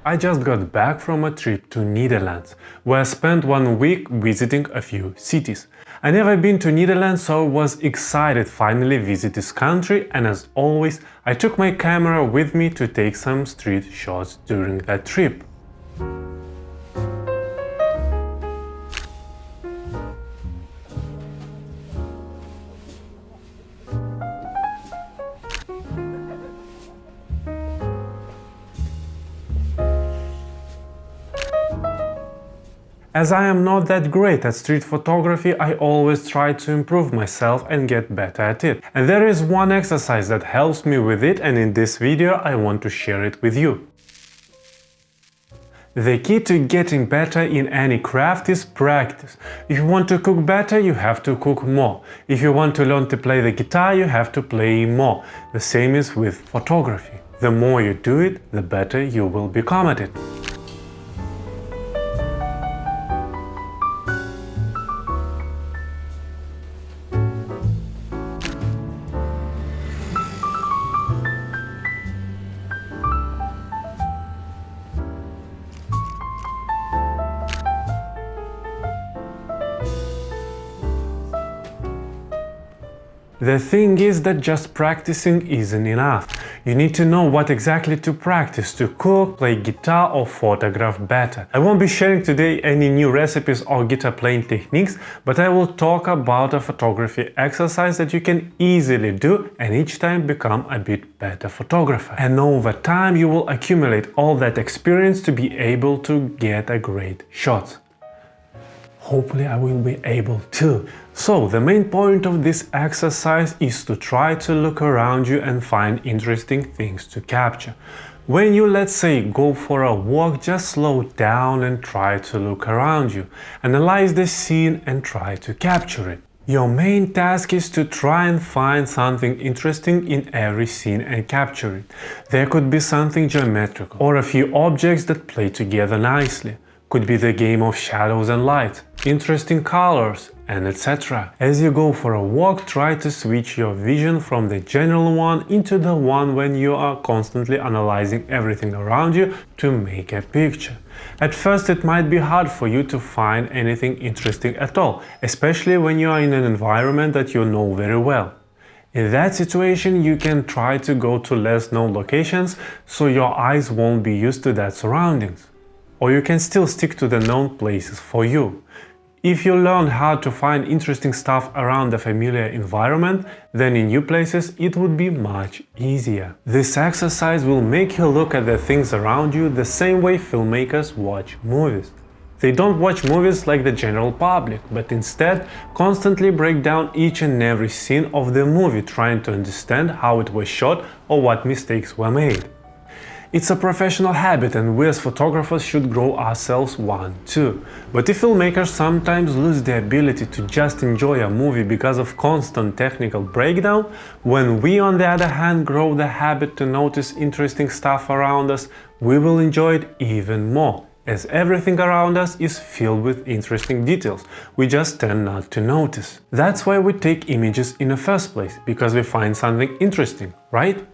I just got back from a trip to Netherlands, where I spent 1 week visiting a few cities. I never been to Netherlands, so I was excited finally visit this country, and as always, I took my camera with me to take some street shots during that trip. As I am not that great at street photography, I always try to improve myself and get better at it. And there is one exercise that helps me with it, and in this video I want to share it with you. The key to getting better in any craft is practice. If you want to cook better, you have to cook more. If you want to learn to play the guitar, you have to play more. The same is with photography. The more you do it, the better you will become at it. The thing is that just practicing isn't enough. You need to know what exactly to practice to cook, play guitar or photograph better. I won't be sharing today any new recipes or guitar playing techniques, but I will talk about a photography exercise that you can easily do and each time become a bit better photographer. And over time you will accumulate all that experience to be able to get a great shot. Hopefully I will be able to. So, the main point of this exercise is to try to look around you and find interesting things to capture. When you, let's say, go for a walk, just slow down and try to look around you. Analyze the scene and try to capture it. Your main task is to try and find something interesting in every scene and capture it. There could be something geometrical or a few objects that play together nicely. Could be the game of shadows and light, interesting colors, and etc. As you go for a walk, try to switch your vision from the general one into the one when you are constantly analyzing everything around you to make a picture. At first it might be hard for you to find anything interesting at all, especially when you are in an environment that you know very well. In that situation, you can try to go to less known locations so your eyes won't be used to that surroundings. Or you can still stick to the known places for you. If you learn how to find interesting stuff around the familiar environment, then in new places it would be much easier. This exercise will make you look at the things around you the same way filmmakers watch movies. They don't watch movies like the general public, but instead constantly break down each and every scene of the movie, trying to understand how it was shot or what mistakes were made. It's a professional habit and we as photographers should grow ourselves one too. But if filmmakers sometimes lose the ability to just enjoy a movie because of constant technical breakdown, when we on the other hand grow the habit to notice interesting stuff around us, we will enjoy it even more, as everything around us is filled with interesting details we just tend not to notice. That's why we take images in the first place, because we find something interesting, right?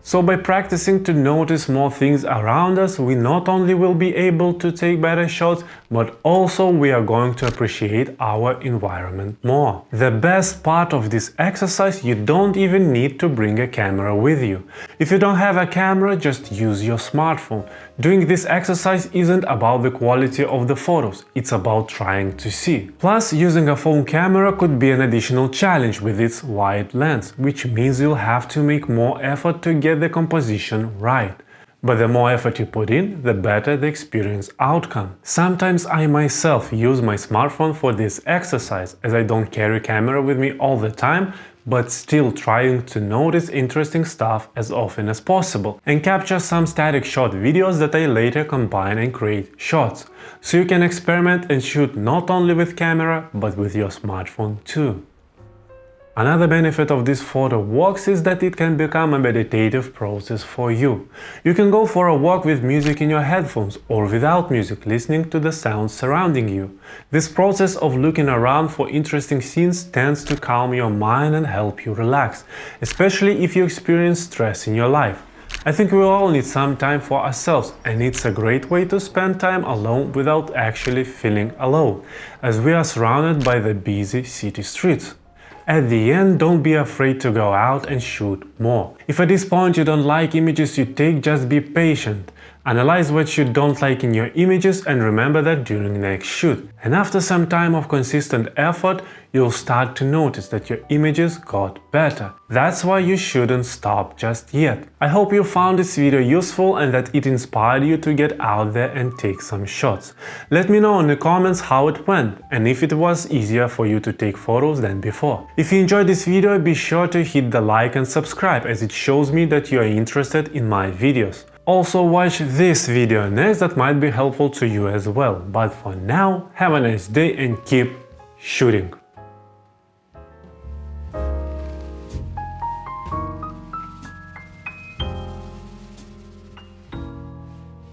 So by practicing to notice more things around us, we not only will be able to take better shots, but also we are going to appreciate our environment more. The best part of this exercise, you don't even need to bring a camera with you. If you don't have a camera, just use your smartphone. Doing this exercise isn't about the quality of the photos, it's about trying to see. Plus, using a phone camera could be an additional challenge with its wide lens, which means you'll have to make more effort to get the composition right. But the more effort you put in, the better the experience outcome. Sometimes I myself use my smartphone for this exercise, as I don't carry camera with me all the time, but still trying to notice interesting stuff as often as possible and capture some static shot videos that I later combine and create shots. So you can experiment and shoot not only with camera, but with your smartphone too. Another benefit of these photo walks is that it can become a meditative process for you. You can go for a walk with music in your headphones or without music, listening to the sounds surrounding you. This process of looking around for interesting scenes tends to calm your mind and help you relax, especially if you experience stress in your life. I think we all need some time for ourselves, and it's a great way to spend time alone without actually feeling alone, as we are surrounded by the busy city streets. At the end, don't be afraid to go out and shoot more. If at this point you don't like images you take, just be patient. Analyze what you don't like in your images and remember that during the next shoot. And after some time of consistent effort, you'll start to notice that your images got better. That's why you shouldn't stop just yet. I hope you found this video useful and that it inspired you to get out there and take some shots. Let me know in the comments how it went and if it was easier for you to take photos than before. If you enjoyed this video, be sure to hit the like and subscribe, as it shows me that you are interested in my videos. Also watch this video next, that might be helpful to you as well. But for now, have a nice day and keep shooting!